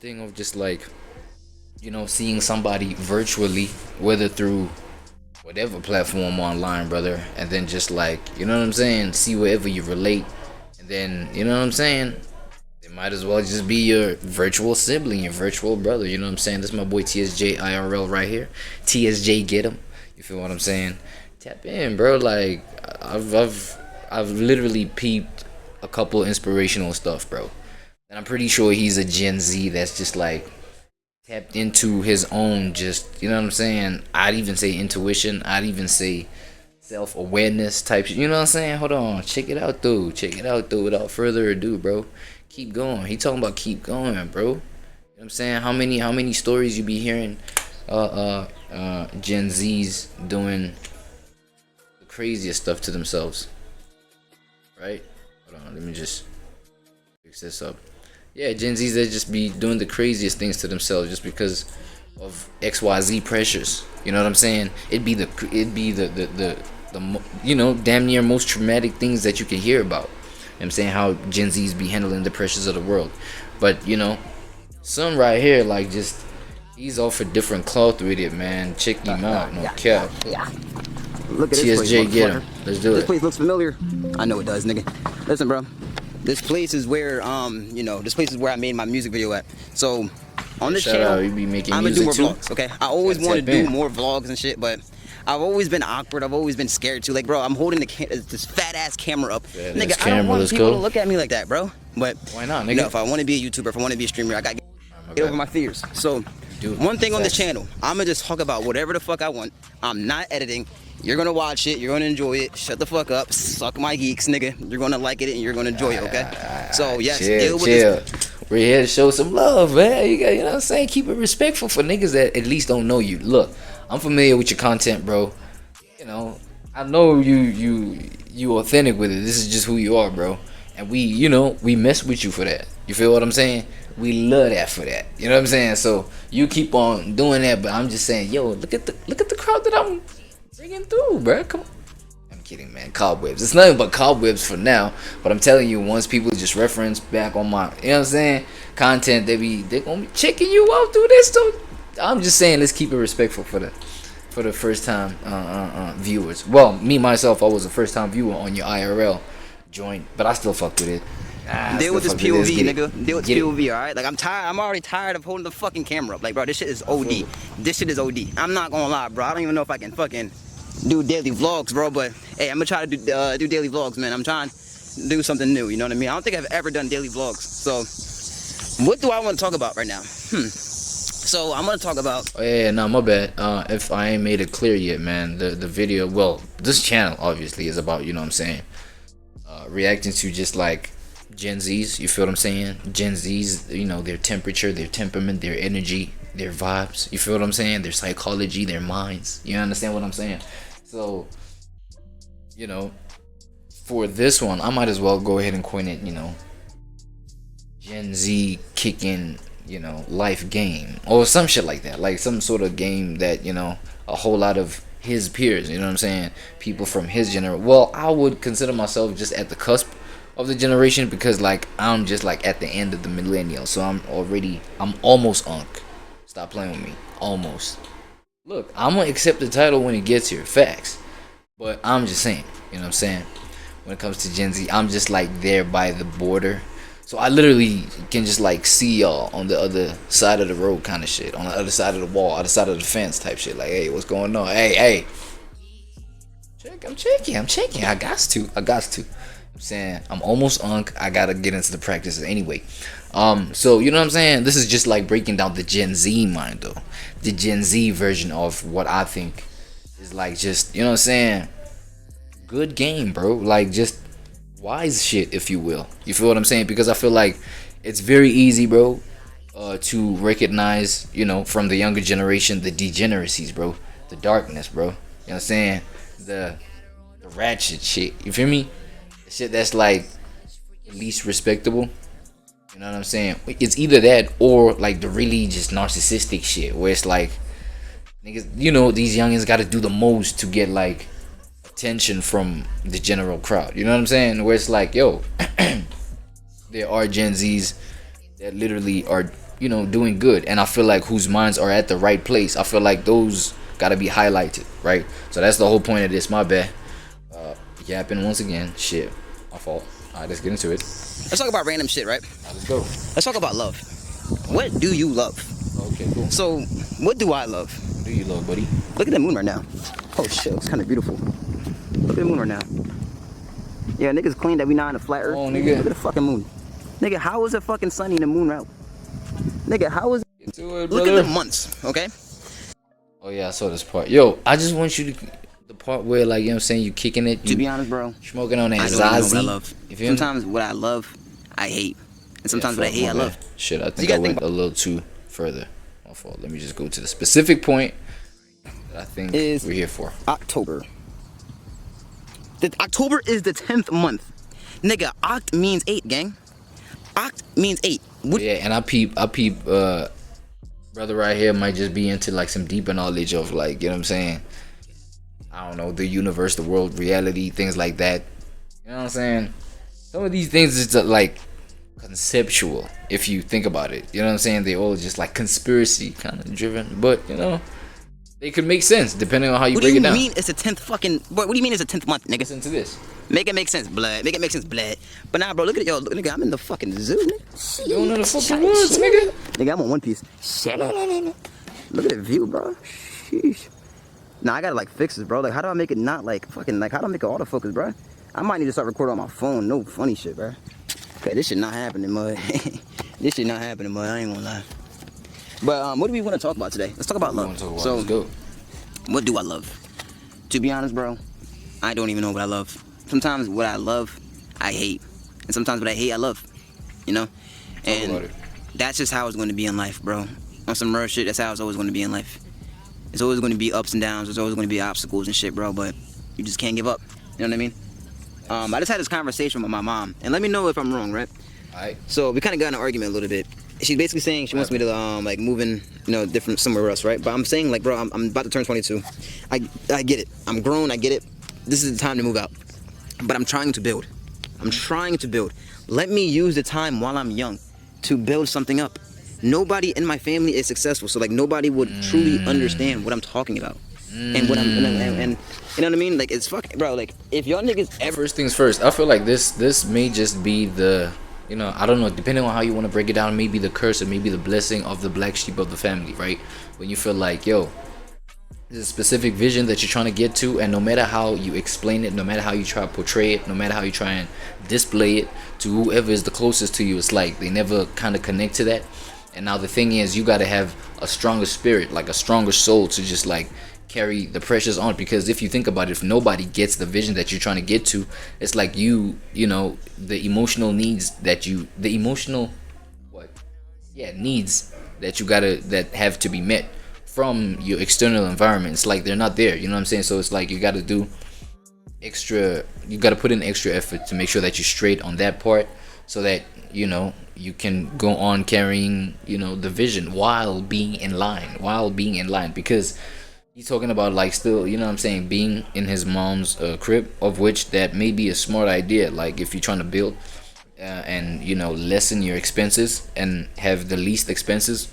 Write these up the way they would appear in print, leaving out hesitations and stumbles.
thing of just like, seeing somebody virtually, whether through whatever platform online, brother, and then just like, you know what I'm saying, see wherever you relate, and then, you know what I'm saying, it might as well just be your virtual sibling, your virtual brother, you know what I'm saying. This is my boy TSJ IRL right here. TSJ get him. You feel what I'm saying? Tap in, bro. Like I've literally peeped a couple inspirational stuff, bro. And I'm pretty sure he's a Gen Z that's just like tapped into his own, just, you know what I'm saying, I'd even say intuition, I'd even say self-awareness type shit. You know what I'm saying? Hold on, check it out though, without further ado, bro. Keep going. He talking about keep going, bro. You know what I'm saying? How many stories you be hearing Gen Z's doing the craziest stuff to themselves, right? Hold on, let me just fix this up. Yeah, Gen Z's that just be doing the craziest things to themselves just because of XYZ pressures. You know what I'm saying? It'd be the damn near most traumatic things that you can hear about. You know what I'm saying, how Gen Z's be handling the pressures of the world. But some right here, like, just he's off a different cloth with it, man. Check him out, no cap. Yeah. Look at this place, TSJ, get him. Let's do it. This place looks familiar. I know it does, nigga. Listen, bro. This place is where this place is where I made my music video at. So on this channel, you be making I'm gonna do more music vlogs. Okay, I always want to do more vlogs and shit, but I've always been awkward. I've always been scared too. Like, bro, I'm holding this fat ass camera up. Nigga, I don't want people to look at me like that, bro. But why not, nigga? If I want to be a YouTuber, if I want to be a streamer, I gotta get over my fears. So one thing on this channel, I'm gonna just talk about whatever the fuck I want. I'm not editing. You're gonna watch it, you're gonna enjoy it. Shut the fuck up, suck my geeks, nigga. You're gonna like it and you're gonna enjoy it, okay? So yes, deal with this. We're here to show some love, man. You know what I'm saying? Keep it respectful for niggas that at least don't know you. Look, I'm familiar with your content, bro. I know you authentic with it. This is just who you are, bro. And we mess with you for that. You feel what I'm saying? We love that for that. You know what I'm saying? So you keep on doing that, but I'm just saying, yo, look at the crowd that I'm bringing through, bro. Come on. I'm kidding, man. Cobwebs. It's nothing but cobwebs for now. But I'm telling you, once people just reference back on my, you know what I'm saying, content, they're gonna be checking you out through this. So I'm just saying, let's keep it respectful for the first time viewers. Well, me myself, I was a first time viewer on your IRL joint, but I still fucked with it. Deal with this POV, nigga. Deal with this POV, alright? Like, I'm tired. I'm already tired of holding the fucking camera up. Like, bro, this shit is OD. This shit is OD. I'm not gonna lie, bro. I don't even know if I can fucking do daily vlogs, bro. But hey, I'm gonna try to do daily vlogs, man. I'm trying to do something new. You know what I mean? I don't think I've ever done daily vlogs. So, what do I want to talk about right now? So I'm gonna talk about. Oh yeah, no, my bad. If I ain't made it clear yet, man, the video. Well, this channel obviously is about, you know what I'm saying, reacting to just like Gen Zs, you feel what I'm saying? Gen Zs, their temperature, their temperament, their energy, their vibes, you feel what I'm saying? Their psychology, their minds. You understand what I'm saying? So, for this one, I might as well go ahead and coin it, Gen Z kicking, life game or some shit like that. Like some sort of game that, a whole lot of his peers, you know what I'm saying? People from his generation. Well, I would consider myself just at the cusp of the generation because like I'm just like at the end of the millennial, so I'm almost unk. Stop playing with me. Almost. Look, I'm gonna accept the title when it gets here, facts, but I'm just saying, you know what I'm saying, when it comes to Gen Z, I'm just like there by the border, so I literally can just like see y'all on the other side of the road kind of shit, on the other side of the wall, other side of the fence type shit, like, hey, what's going on? Hey, I'm checking. I got to. I'm saying I'm almost unk. I gotta get into the practices anyway. So you know what I'm saying? This is just like breaking down the Gen Z mind though. The Gen Z version of what I think is like just, you know what I'm saying, good game, bro. Like just wise shit, if you will. You feel what I'm saying? Because I feel like it's very easy, bro, to recognize, from the younger generation, the degeneracies, bro. The darkness, bro. You know what I'm saying? The ratchet shit. You feel me? Shit that's like least respectable. You know what I'm saying? It's either that or like the really just narcissistic shit where it's like niggas, these youngins gotta do the most to get like attention from the general crowd. You know what I'm saying? Where it's like, yo, there are Gen Zs that literally are, you know, doing good, and I feel like whose minds are at the right place. I feel like those gotta be highlighted, right? So that's the whole point of this. My bad. Yapping once again. Shit, my fault. All right, let's get into it. Let's talk about random shit, right? Right, let's go. Let's talk about love. What do you love? Okay, cool. So, what do I love? What do you love, buddy? Look at the moon right now. Oh shit, it's kind of beautiful. Look at the moon right now. Yeah, niggas claim that we not in a flat earth. Oh, nigga. Look at the fucking moon. Nigga, how is it fucking sunny and the moon out? Nigga, how is Get to it, Look brother. at the months, okay? Oh yeah, I saw this part. Yo, I just want you to the part where, like, you know what I'm saying, you kicking it. To be honest, bro, smoking on that I don't even know Zazie. what I love. You feel me? Sometimes what I love, I hate. And sometimes Yeah, what I hate, I my love. bad. Shit, I you think I gotta went think a little too further. My fault. Let me just go to the specific point that I think Is we're here for. October. October is the 10th month. Nigga, Oct means 8, gang. Oct means 8. Yeah, and I peep, brother right here might just be into like some deeper knowledge of, like, you know what I'm saying, I don't know, the universe, the world, reality, things like that. You know what I'm saying? Some of these things is like conceptual if you think about it. You know what I'm saying? They all just like conspiracy kind of driven, but you know, they could make sense depending on how you break it down. What do you mean it's a 10th fucking... What do you mean it's a 10th month, nigga? Listen to this. Make it make sense, blood. Make it make sense, blood. But nah, bro, look at it, yo. Look, nigga, I'm in the fucking zoo, nigga. You don't know the fucking words, nigga. Nigga, I'm on One Piece. Shit. Look at the view, bro. Sheesh. Nah, I gotta like fix this, bro. Like, how do I make it not like fucking, like, how do I make it autofocus, bro? I might need to start recording on my phone. No funny shit, bro. Okay, this shit not happening, mud. This shit not happening, mud. I ain't gonna lie. But what do we want to talk about today? Let's talk about love. So, let's go. What do I love? To be honest, bro, I don't even know what I love. Sometimes what I love, I hate. And sometimes what I hate, I love. You know? And that's just how it's going to be in life, bro. On some real shit, that's how it's always going to be in life. It's always going to be ups and downs. There's always going to be obstacles and shit, bro. But you just can't give up. You know what I mean? I just had this conversation with my mom. And let me know if I'm wrong, right? Alright. So we kind of got in an argument a little bit. She's basically saying she wants me to like move in, you know, different somewhere else, right? But I'm saying, like, bro, I'm about to turn 22. I get it. I'm grown. I get it. This is the time to move out. But I'm trying to build. I'm trying to build. Let me use the time while I'm young to build something up. Nobody in my family is successful, so like nobody would truly understand what I'm talking about. And what and you know what I mean? Like, it's fucking, bro. Like, if y'all niggas ever... First things first, I feel like this may just be the, you know, I don't know, depending on how you want to break it down, maybe the curse or maybe the blessing of the black sheep of the family, right? When you feel like, yo, there's a specific vision that you're trying to get to, and no matter how you explain it, no matter how you try to portray it, no matter how you try and display it to whoever is the closest to you, it's like they never kind of connect to that. And now the thing is, you got to have a stronger spirit, like a stronger soul to just like carry the pressures on. Because if you think about it, if nobody gets the vision that you're trying to get to, it's like you know, the emotional needs that you, the emotional needs that you gotta, that have to be met from your external environment. It's like they're not there, you know what I'm saying? So it's like you gotta do extra, you gotta put in extra effort to make sure that you're straight on that part, so that, you know, you can go on carrying, you know, the vision while being in line, because he's talking about, like, still, you know what I'm saying, being in his mom's crib, of which that may be a smart idea, like if you're trying to build and, you know, lessen your expenses and have the least expenses,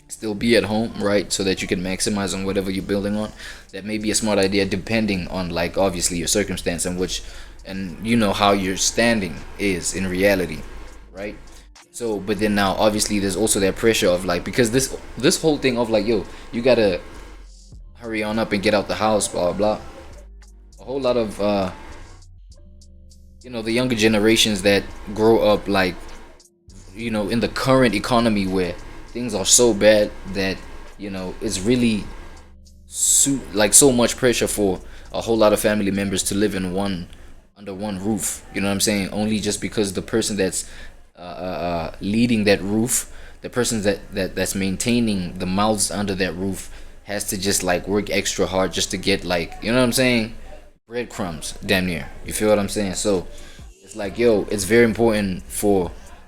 still be at home, right, so that you can maximize on whatever you're building on. That may be a smart idea, depending on, like, obviously your circumstance and which, and you know, how your standing is in reality, right? So, but then now obviously there's also that pressure of, like, because this whole thing of, like, yo, you gotta hurry on up and get out the house, blah blah blah. A whole lot of you know, the younger generations that grow up, like, you know, in the current economy where things are so bad that, you know, it's really so much pressure for a whole lot of family members to live in under one roof, you know what I'm saying? Only just because the person that's leading that roof, the person that's maintaining the mouths under that roof, has to just, like, work extra hard just to get, like, you know what I'm saying, breadcrumbs, damn near. You feel what I'm saying? So it's like, yo, it's very important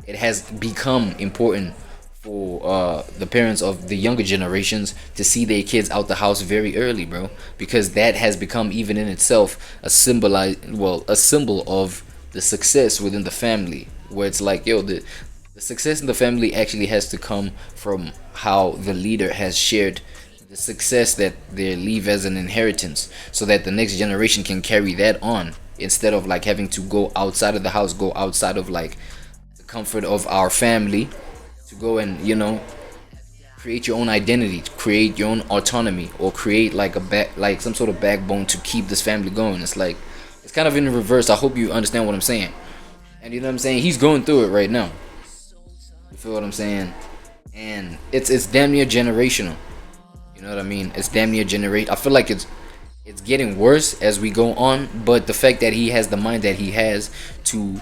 it has become important for the parents of the younger generations to see their kids out the house very early, bro, because that has become, even in itself, a symbol of the success within the family, where it's like, yo, the The success in the family actually has to come from how the leader has shared the success that they leave as an inheritance, so that the next generation can carry that on, instead of like having to go outside of the house, go outside of like the comfort of our family, to go and, you know, create your own identity, create your own autonomy, or create like like some sort of backbone to keep this family going. It's like, it's kind of in reverse. I hope you understand what I'm saying. And you know what I'm saying? He's going through it right now. You feel what I'm saying? And it's damn near generational. You know what I mean? It's damn near I feel like it's getting worse as we go on, but the fact that he has the mind that he has to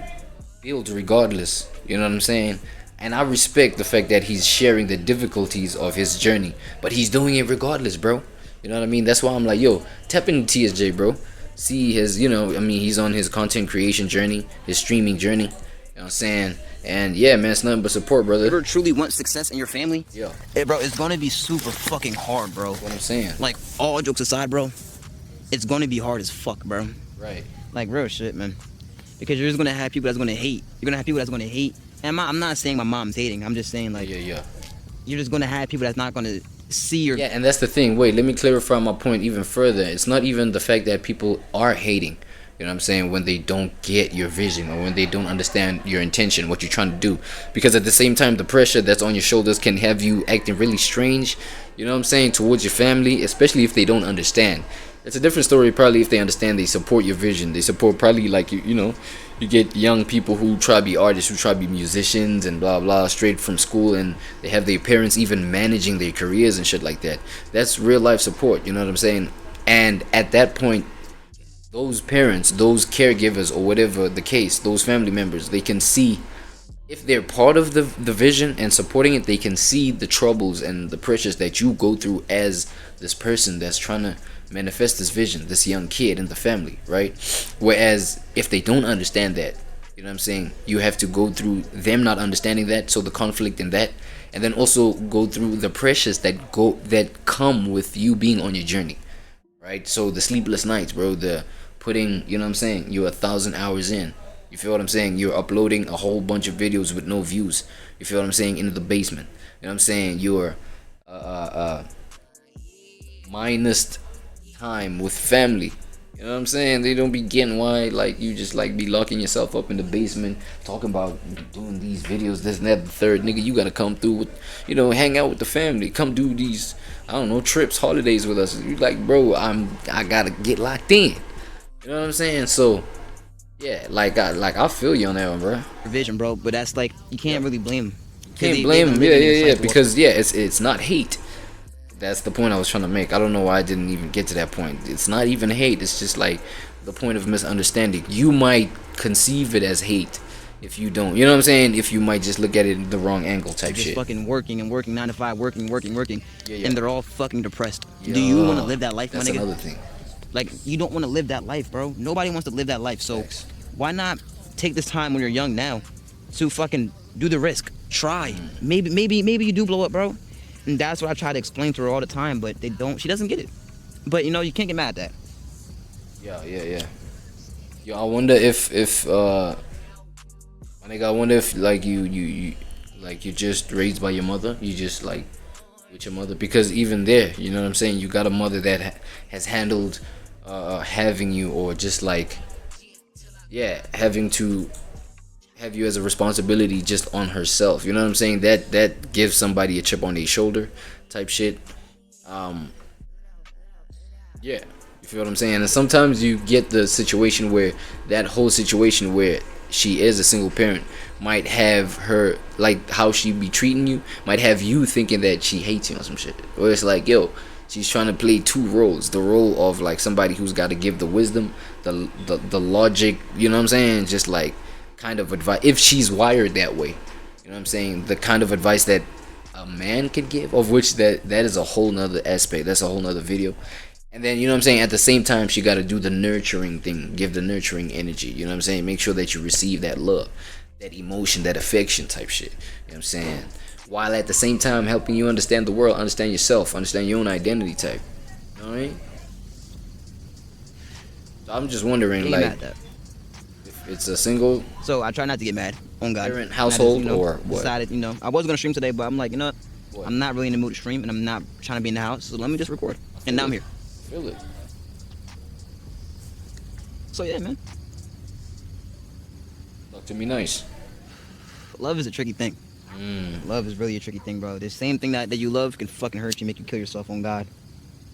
build regardless, you know what I'm saying? And I respect the fact that he's sharing the difficulties of his journey, but he's doing it regardless, bro. You know what I mean? That's why I'm like, yo, tap into TSJ, bro. See his, you know, I mean, he's on his content creation journey, his streaming journey. You know what I'm saying? And yeah, man, it's nothing but support, brother. If you ever truly want success in your family, yeah, hey, bro, it's gonna be super fucking hard, bro. That's what I'm saying. Like, all jokes aside, bro, it's gonna be hard as fuck, bro. Right. Like, real shit, man. Because you're just gonna have people that's gonna hate. You're gonna have people that's gonna hate. And I'm not saying my mom's hating. I'm just saying, like, yeah. You're just gonna have people that's not gonna see your. Yeah, and that's the thing. Wait, let me clarify my point even further. It's not even the fact that people are hating. You know what I'm saying? When they don't get your vision, or when they don't understand your intention, what you're trying to do. Because at the same time, the pressure that's on your shoulders can have you acting really strange, you know what I'm saying, towards your family, especially if they don't understand. It's a different story probably if they understand, they support your vision. They support probably like, you know, you get young people who try to be artists, who try to be musicians and blah blah, straight from school, and they have their parents even managing their careers and shit like that. That's real life support, you know what I'm saying? And at that point, those parents, those caregivers, or whatever the case, those family members, they can see, if they're part of the vision and supporting it, they can see the troubles and the pressures that you go through as this person that's trying to manifest this vision, this young kid in the family, right? Whereas if they don't understand that, you know what I'm saying, you have to go through them not understanding that, so the conflict in that, and then also go through the pressures that come with you being on your journey, right? So the sleepless nights, bro, the putting, you know what I'm saying, you're 1,000 hours in. You feel what I'm saying? You're uploading a whole bunch of videos with no views. You feel what I'm saying? Into the basement. You know what I'm saying? You're minus time with family. You know what I'm saying? They don't be getting why, like, you just like be locking yourself up in the basement talking about doing these videos, this and that, the third. Nigga, you gotta come through with, you know, hang out with the family, come do these, I don't know, trips, holidays with us. You like, bro, I gotta get locked in. You know what I'm saying? So yeah, I feel you on that one, bro. Vision, bro, but that's like, you can't really blame them. You can't blame them. Yeah, because yeah, it's not hate. That's the point I was trying to make. I don't know why I didn't even get to that point. It's not even hate. It's just like the point of misunderstanding. You might conceive it as hate if you don't. You know what I'm saying? If you might just look at it in the wrong angle type just shit. Fucking working and working, 9 to 5, working, yeah. and they're all fucking depressed. Yeah. Do you want to live that life, That's my nigga? another thing. Like, you don't want to live that life, bro. Nobody wants to live that life. So why not take this time when you're young now to fucking do the risk? Try. Maybe you do blow up, bro. And that's what I try to explain to her all the time, but they don't. She doesn't get it. But you know, you can't get mad at that. Yeah. Yo, I wonder if my nigga, I wonder if like you like you're just raised by your mother. You just like with your mother, because even there, you know what I'm saying, you got a mother that has handled having you, or just like having to have you as a responsibility just on herself. You know what I'm saying? That gives somebody a chip on their shoulder type shit. You feel what I'm saying? And sometimes you get the situation where that whole situation where she is a single parent might have her, like how she be treating you, might have you thinking that she hates you or some shit. Or it's like, yo, she's trying to play two roles. The role of like somebody who's got to give the wisdom, the logic, you know what I'm saying? Just like kind of advice, if she's wired that way, you know what I'm saying, the kind of advice that a man could give, of which that is a whole nother aspect, that's a whole nother video. And then, you know what I'm saying, at the same time, she got to do the nurturing thing, give the nurturing energy, you know what I'm saying, make sure that you receive that love, that emotion, that affection type shit, you know what I'm saying, while at the same time helping you understand the world, understand yourself, understand your own identity type, you know what I mean? So I'm just wondering, like, if it's a single. So I try not to get mad. On God. Parent household, just, or what? Decided, I was gonna stream today, but I'm like, what? What? I'm not really in the mood to stream, and I'm not trying to be in the house, so let me just record. And now I'm here. Feel it. So yeah, man. Talk to me nice. Love is a tricky thing. Love is really a tricky thing, bro. The same thing that you love can fucking hurt you, make you kill yourself. On God.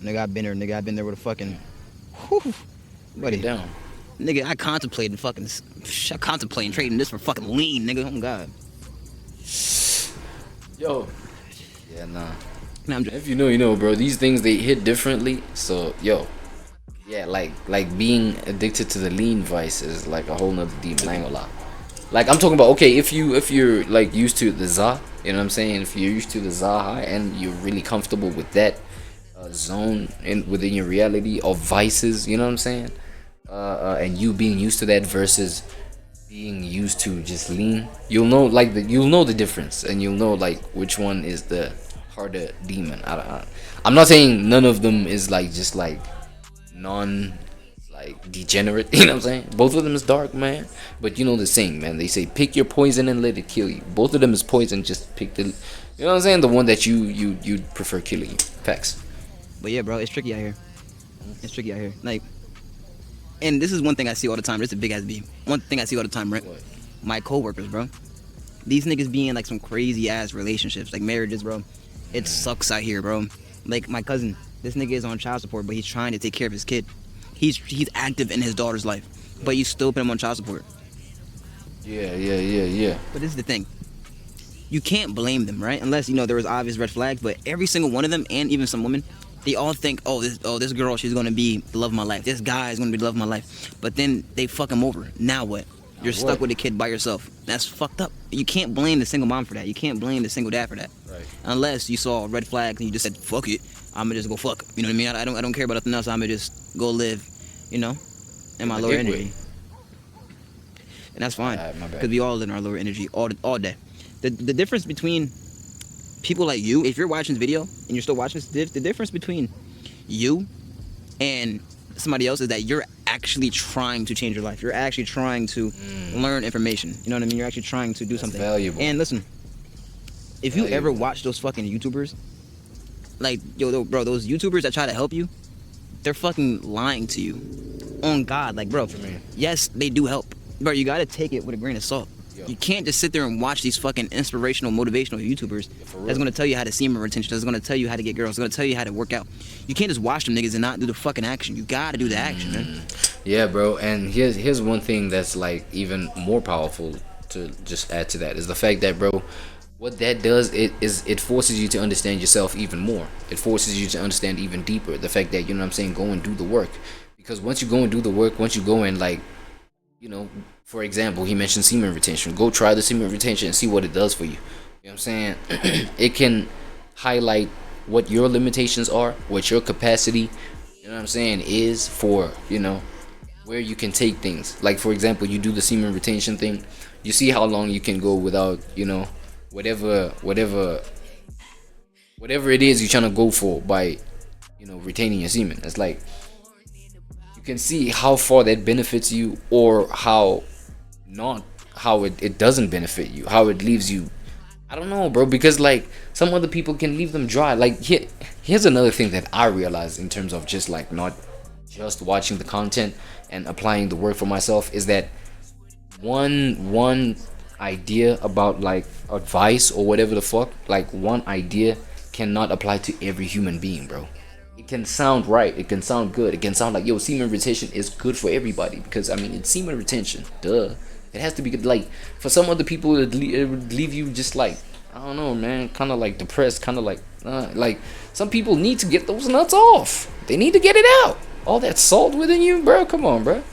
Nigga, I've been there. Nigga, I've been there with a fucking. Whew, buddy. Down. Nigga, I contemplated trading this for fucking lean, nigga. Oh God. Yo. Yeah, nah. If you know, you know, bro. These things, they hit differently. So, yo. Yeah, like being addicted to the lean vice is like a whole nother demon. I ain't gonna lie. Like, I'm talking about, okay, if you're like used to the za, you know what I'm saying? If you're used to the za high and you're really comfortable with that zone within your reality of vices, you know what I'm saying? And you being used to that versus being used to just lean, you'll know the difference, and you'll know like which one is the harder demon. I'm not saying none of them is like just like degenerate, you know what I'm saying? Both of them is dark, man. But you know the saying, man. They say pick your poison and let it kill you. Both of them is poison. Just pick you know what I'm saying? The one that you'd prefer killing you. Facts. But yeah, bro, it's tricky out here. It's tricky out here. Like, and this is one thing I see all the time. This is a big ass beam. One thing I see all the time, right? What? My coworkers, bro. These niggas be in like some crazy ass relationships, like marriages, bro. It sucks out here, bro. Like my cousin, this nigga is on child support, but he's trying to take care of his kid. He's active in his daughter's life, but you still put him on child support. Yeah. But this is the thing. You can't blame them, right? Unless, there was obvious red flags, but every single one of them, and even some women, they all think, this girl, she's gonna be the love of my life. This guy is gonna be the love of my life. But then they fuck him over. Now what? You're stuck with a kid by yourself. That's fucked up. You can't blame the single mom for that. You can't blame the single dad for that. Right. Unless you saw red flags and you just said, fuck it. I'ma just go fuck. You know what I mean? I don't care about nothing else. I'ma just go live, in my lower energy. And that's fine. Because we all in our lower energy all day. The difference between people like you, if you're watching this video and you're still watching this, the difference between you and somebody else is that you're actually trying to change your life. You're actually trying to learn information. You know what I mean? You're actually trying to do something valuable. And listen, if you ever watch those fucking YouTubers, like, bro, those YouTubers that try to help you, they're fucking lying to you. On God, like, bro, yes, they do help. Bro, you gotta take it with a grain of salt. You can't just sit there and watch these fucking inspirational, motivational YouTubers that's gonna tell you how to semen retention, that's gonna tell you how to get girls, that's gonna tell you how to work out. You can't just watch them niggas and not do the fucking action. You gotta do the action, man. Yeah, bro. And here's one thing that's like even more powerful to just add to that is the fact that, bro, what that does, it forces you to understand yourself even more. It forces you to understand even deeper the fact that, you know what I'm saying, go and do the work. Because once you go and do the work, once you go and, like, for example, he mentioned semen retention. Go try the semen retention and see what it does for you. You know what I'm saying? It can highlight what your limitations are, what your capacity, you know what I'm saying, is for, where you can take things. Like, for example, you do the semen retention thing. You see how long you can go without, whatever it is you're trying to go for by, retaining your semen. It's like, you can see how far that benefits you, or how it doesn't benefit you, how it leaves you. I don't know, bro, because like some other people can leave them dry. Like, here's another thing that I realized in terms of just like not just watching the content and applying the work for myself, is that one idea about like advice or whatever the fuck, like one idea cannot apply to every human being, bro. It can sound right, it can sound good, it can sound like, yo, semen retention is good for everybody, because I mean, it's semen retention, duh. It has to be good. Like, for some other people, it would leave you just like, I don't know, man, kind of like depressed, kind of like some people need to get those nuts off. They need to get it out. All that salt within you, bro, come on, bro.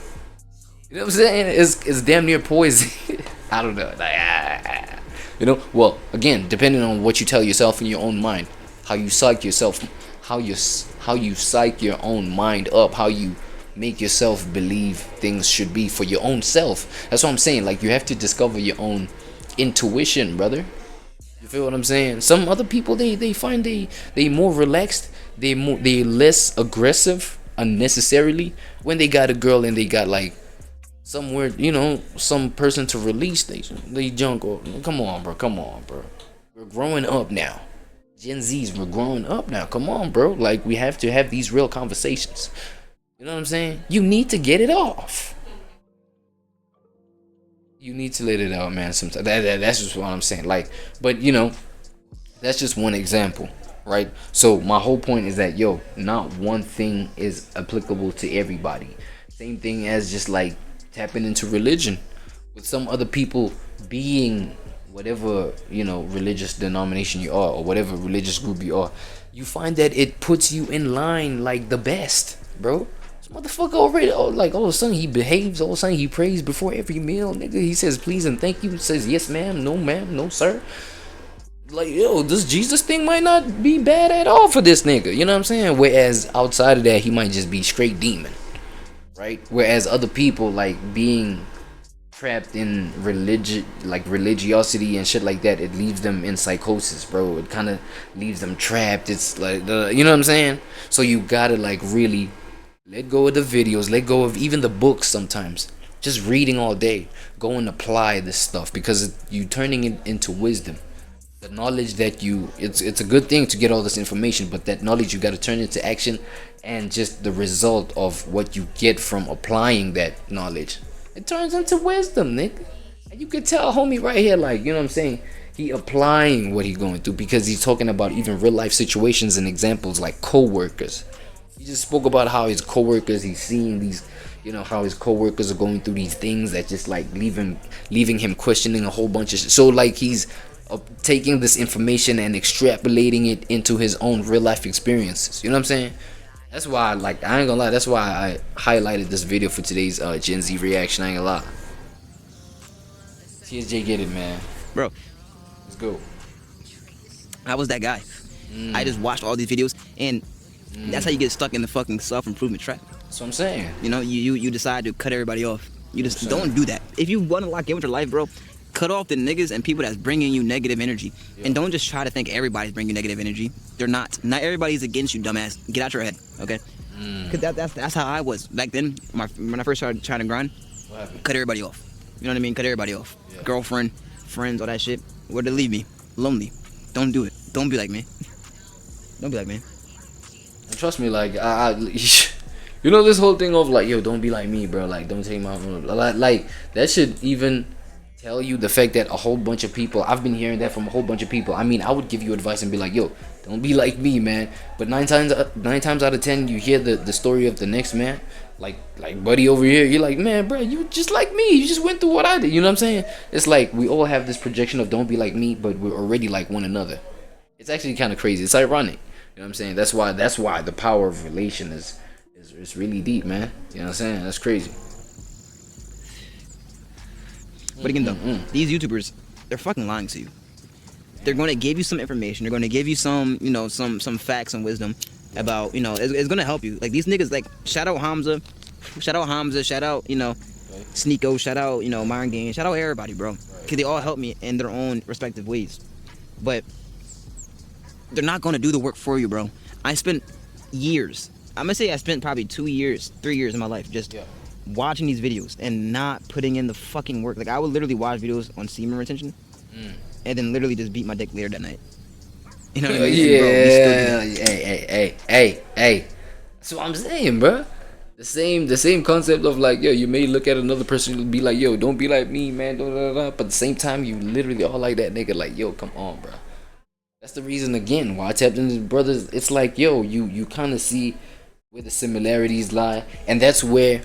You know what I'm saying? It's damn near poison. I don't know. Like, well, again, depending on what you tell yourself in your own mind, how you psych yourself, how you psych your own mind up, how you make yourself believe things should be for your own self. That's what I'm saying. Like, you have to discover your own intuition, brother. You feel what I'm saying? Some other people, they find they more relaxed, they less aggressive unnecessarily when they got a girl and they got like somewhere, some person to release they junk. Or come on, bro. We're growing up now. Gen Zs, we're growing up now. Come on, bro. Like, we have to have these real conversations. You know what I'm saying? You need to get it off. You need to let it out, man. Sometimes that's just what I'm saying. Like, but that's just one example, right? So my whole point is that not one thing is applicable to everybody. Same thing as just like tapping into religion, with some other people being whatever religious denomination you are, or whatever religious group you are. You find that it puts you in line like the best, bro. This motherfucker already, like, all of a sudden he behaves, all of a sudden he prays before every meal, nigga. He says please and thank you. He says yes ma'am, no sir. Like, this Jesus thing might not be bad at all for this nigga, you know what I'm saying? Whereas outside of that, he might just be straight demon, right? Whereas other people, like, being trapped in religiosity and shit like that, it leaves them in psychosis, bro. It kind of leaves them trapped. It's like, you know what I'm saying? So you gotta, like, really let go of the videos, let go of even the books sometimes. Just reading all day. Go and apply this stuff, because you turning it into wisdom. The knowledge that it's a good thing to get all this information, but that knowledge you got to turn into action, and just the result of what you get from applying that knowledge, it turns into wisdom, nigga. And you can tell homie right here, like, you know what I'm saying, he applying what he going through, because he's talking about even real life situations and examples, like co-workers. He just spoke about how his co-workers, he's seeing these, how his co-workers are going through these things that just, like, leaving him questioning a whole bunch of shit. So, like, he's taking this information and extrapolating it into his own real life experiences. You know what I'm saying? That's why, like, I ain't gonna lie, that's why I highlighted this video for today's Gen Z reaction. I ain't gonna lie. TSJ, get it, man. Bro, let's go. I was that guy. I just watched all these videos, and that's how you get stuck in the fucking self-improvement trap. That's what I'm saying. You decide to cut everybody off. You just don't do that. If you want to lock in with your life, bro, cut off the niggas and people that's bringing you negative energy. Yeah. And don't just try to think everybody's bringing you negative energy. They're not. Not everybody's against you, dumbass. Get out your head, okay? Because that's how I was back then. When I first started trying to grind, what happened? Cut everybody off. You know what I mean? Cut everybody off. Yeah. Girlfriend, friends, all that shit. Where'd they leave me? Lonely. Don't do it. Don't be like me. Don't be like me. And trust me, like, this whole thing of, like, don't be like me, bro. Like, don't take my, like, that should even tell you the fact that a whole bunch of people, I've been hearing that from a whole bunch of people. I mean, I would give you advice and be like, don't be like me, man. But nine times out of 10, you hear the story of the next man, like buddy over here. You're like, man, bro, you just like me. You just went through what I did. You know what I'm saying? It's like we all have this projection of don't be like me, but we're already like one another. It's actually kind of crazy. It's ironic. You know what I'm saying? That's why the power of relation is really deep, man. You know what I'm saying? That's crazy. But again, though, these YouTubers, they're fucking lying to you. They're going to give you some information. They're going to give you some, some facts and wisdom about, it's going to help you. Like, these niggas, like, shout out Hamza, shout out, Sneeko, shout out, Myron Gain, shout out everybody, bro. Because they all help me in their own respective ways. But they're not going to do the work for you, bro. I spent years, I'm going to say I spent probably 2 years, 3 years of my life just watching these videos and not putting in the fucking work. Like, I would literally watch videos on semen retention and then literally just beat my dick later that night. You know what I mean? Yeah. Hey. That's what I'm saying, bro. The same concept of, like, you may look at another person and be like, don't be like me, man. But at the same time, you literally are like that nigga. Like, come on, bro. That's the reason, again, why I tapped into brothers. It's like, you kind of see where the similarities lie, and that's where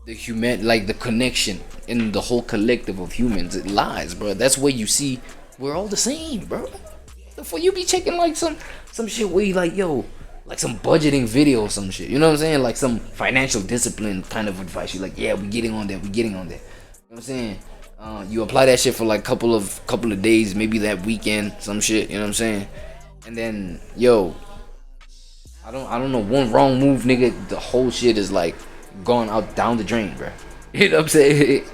the connection in the whole collective of humans, it lies, bro. That's where you see we're all the same, bro. Before you be checking, like, some shit where you like, like some budgeting video or some shit, you know what I'm saying? Like some financial discipline kind of advice. You're like, we getting on that. You know what I'm saying? You apply that shit for like couple of days, maybe that weekend, some shit, you know what I'm saying? And then, I don't know, one wrong move, nigga, the whole shit is like gone out down the drain, bro. You know what I'm saying?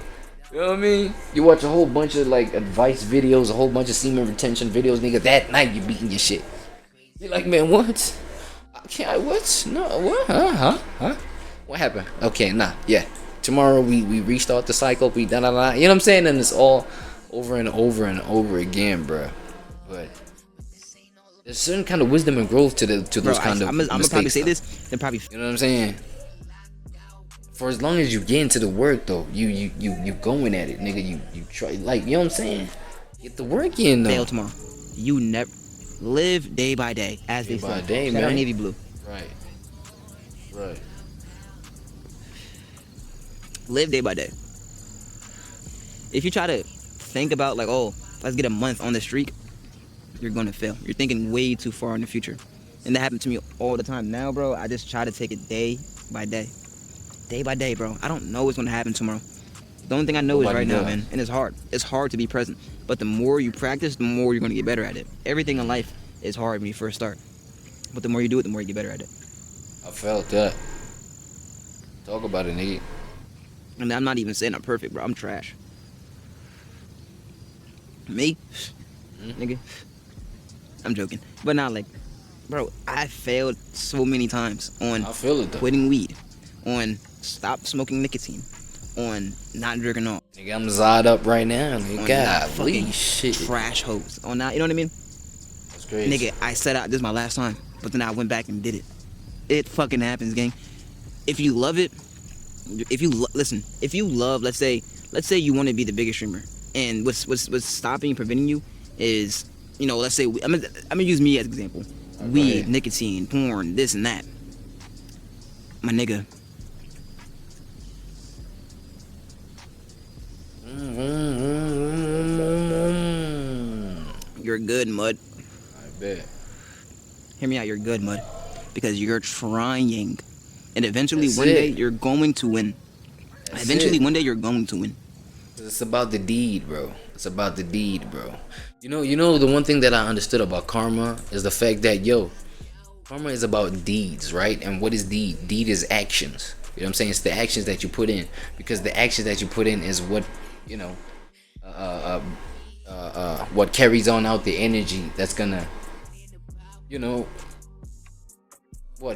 You know what I mean? You watch a whole bunch of like advice videos, a whole bunch of semen retention videos, nigga. That night you beating your shit. You're like, man, what? I can't. What? No, what? Huh? What happened? Okay, nah, yeah. tomorrow we restart the cycle. We da da da. You know what I'm saying? And it's all over and over and over again, bro. But there's certain kind of wisdom and growth to those kind of mistakes. I'm gonna probably say this. Then probably. You know what I'm saying? For as long as you get into the work, though, you going at it, nigga. You try, like, you know what I'm saying? Get the work in, though. Fail tomorrow. You never live day by day, as they say. Day by day, Shout out man. Navy Blue. Right. Live day by day. If you try to think about like, oh, let's get a month on the streak, you're gonna fail. You're thinking way too far in the future, and that happened to me all the time. Now, bro, I just try to take it day by day. Day by day, bro. I don't know what's gonna happen tomorrow. The only thing I know is right now, man. And it's hard. It's hard to be present. But the more you practice, the more you're gonna get better at it. Everything in life is hard when you first start. But the more you do it, the more you get better at it. I felt that. Talk about it, nigga. And I'm not even saying I'm perfect, bro. I'm trash. Me? Nigga. I'm joking. But not like, bro, I failed so many times on I feel it, though. quitting weed, on stop smoking nicotine, on not drinking off. Nigga, I'm zod up right now, nigga. God, fucking shit. Trash hoes. On that, you know what I mean? That's crazy. Nigga, I set out, this is my last time, but then I went back and did it. It fucking happens, gang. If you love it, listen, if you love, let's say you want to be the biggest streamer, and what's stopping and preventing you is, you know, let's say, I'm gonna use me as an example. Weed, nicotine, porn, this and that. My nigga. You're good, Mud. I bet. Hear me out, you're good, Mud. Because you're trying. And eventually, one day, you're going to win. One day, you're going to win. It's about the deed, bro. It's about the deed, bro. You know, the one thing that I understood about karma is the fact that, karma is about deeds, right? And what is deed? Deed is actions. You know what I'm saying? It's the actions that you put in. Because the actions that you put in is what, what carries on out the energy that's gonna,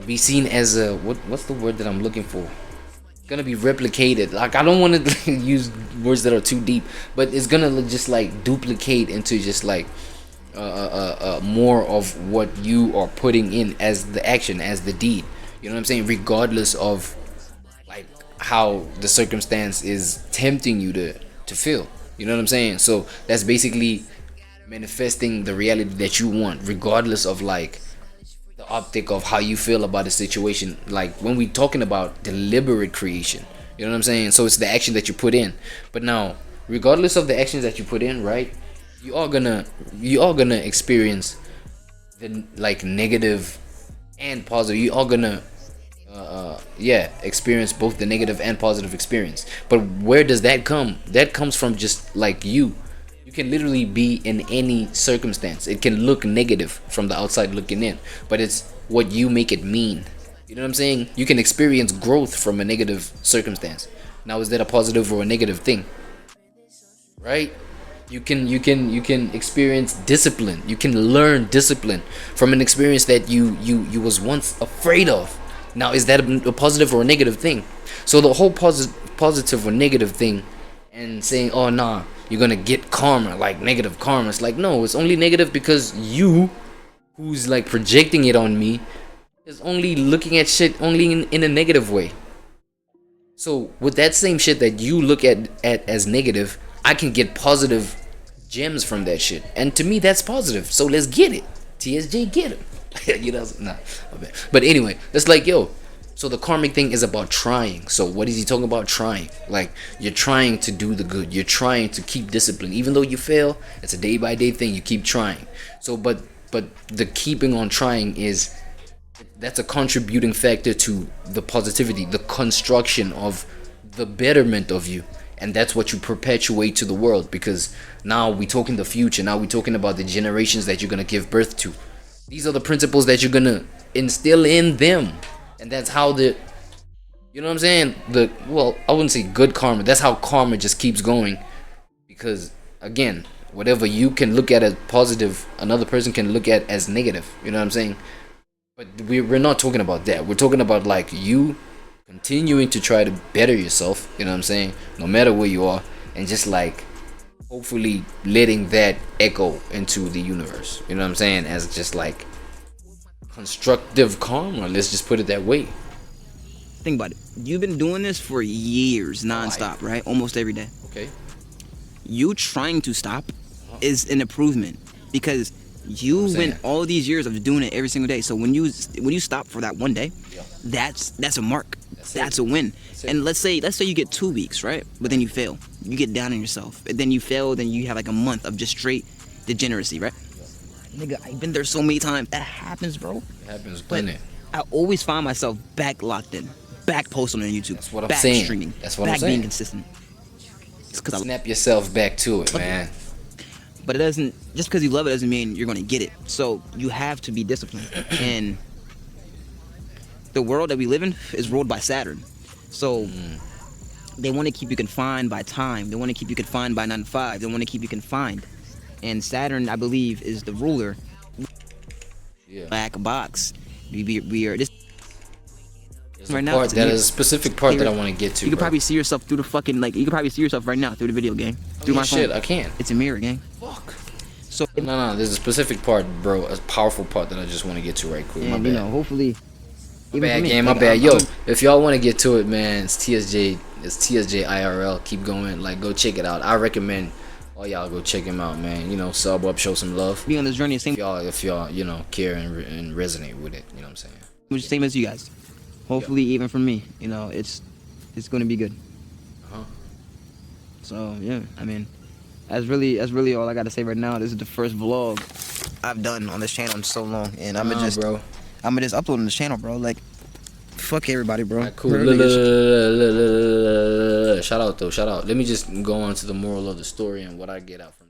be seen as a, what's the word that I'm looking for? Gonna be replicated. Like, I don't want to use words that are too deep, but it's gonna just like duplicate into just like more of what you are putting in as the action, as the deed. You know what I'm saying? Regardless of like how the circumstance is tempting you to feel. You know what I'm saying? So that's basically manifesting the reality that you want, regardless of like the optic of how you feel about a situation. Like when we talking about deliberate creation, you know what I'm saying? So it's the action that you put in. But now, regardless of the actions that you put in, right, you are gonna experience the like negative and positive. You are gonna experience both the negative and positive experience. But where does that come? That comes from just like you can literally be in any circumstance. It can look negative from the outside looking in, but it's what you make it mean. You know what I'm saying? You can experience growth from a negative circumstance. Now, is that a positive or a negative thing? Right? You can experience discipline. You can learn discipline from an experience that you was once afraid of. Now, is that a positive or a negative thing? So the whole positive or negative thing, and saying, oh nah, you're gonna get karma, like negative karma. It's like, no, it's only negative because you, who's like projecting it on me, is only looking at shit only in a negative way. So with that same shit that you look at as negative, I can get positive gems from that shit, and to me that's positive. So let's get it. TSJ, get it. But anyway, it's like, so the karmic thing is about trying. So what is he talking about? Trying. Like, you're trying to do the good. You're trying to keep discipline. Even though you fail, it's a day by day thing. You keep trying. So but the keeping on trying that's a contributing factor to the positivity, the construction of the betterment of you. And that's what you perpetuate to the world, because now we talking the future. Now we talking about the generations that you're gonna give birth to. These are the principles that you're gonna instill in them. And that's how you know what I'm saying? I wouldn't say good karma. That's how karma just keeps going. Because, again, whatever you can look at as positive, another person can look at as negative. You know what I'm saying? But we're not talking about that. We're talking about, like, you continuing to try to better yourself, you know what I'm saying, no matter where you are, and just like hopefully letting that echo into the universe, you know what I'm saying, as just like constructive karma, let's just put it that way. Think about it. You've been doing this for years, non-stop, right? Almost every day. Okay. You trying to stop is an improvement, because you went all these years of doing it every single day. So when you stop for that one day, that's a mark. That's a win. And let's say you get 2 weeks, right? But then you fail. You get down on yourself. And then you fail. Then you have like a month of just straight degeneracy, right? Nigga, I've been there so many times. That happens, bro. It happens, but plenty. I always find myself back locked in, back posting on YouTube. That's what I'm back saying. Streaming, that's what back I'm saying. Being consistent. It's because snap yourself back to it, man. But it doesn't, just because you love it doesn't mean you're going to get it. So you have to be disciplined. And the world that we live in is ruled by Saturn. So they want to keep you confined by time. They want to keep you confined by 9 to 5. They want to keep you confined. And Saturn, I believe, is the ruler. Black box. We are this right now. That is a specific part that I want to get to. You can probably see yourself through the fucking, like, you can probably see yourself right now through the video game. Through my phone. Shit, I can't. It's a mirror, gang. Fuck. So no, there's a specific part, bro, a powerful part that I just want to get to right quick. And, my bad. You know, hopefully. My bad, game. My bad. Yo, if y'all want to get to it, man, it's TSJ IRL. Keep going. Like, go check it out. I recommend all y'all go check him out, man. You know, sub up, show some love. Be on this journey, same. If y'all, you know, care and resonate with it. You know what I'm saying? Same as you guys. Hopefully, even for me, you know, it's going to be good. So yeah, I mean, that's really all I got to say right now. This is the first vlog I've done on this channel in so long, and I'm gonna just upload on this channel, bro. Like, fuck everybody, bro. Right, cool. Shout out though. Shout out. Let me just go on to the moral of the story and what I get out from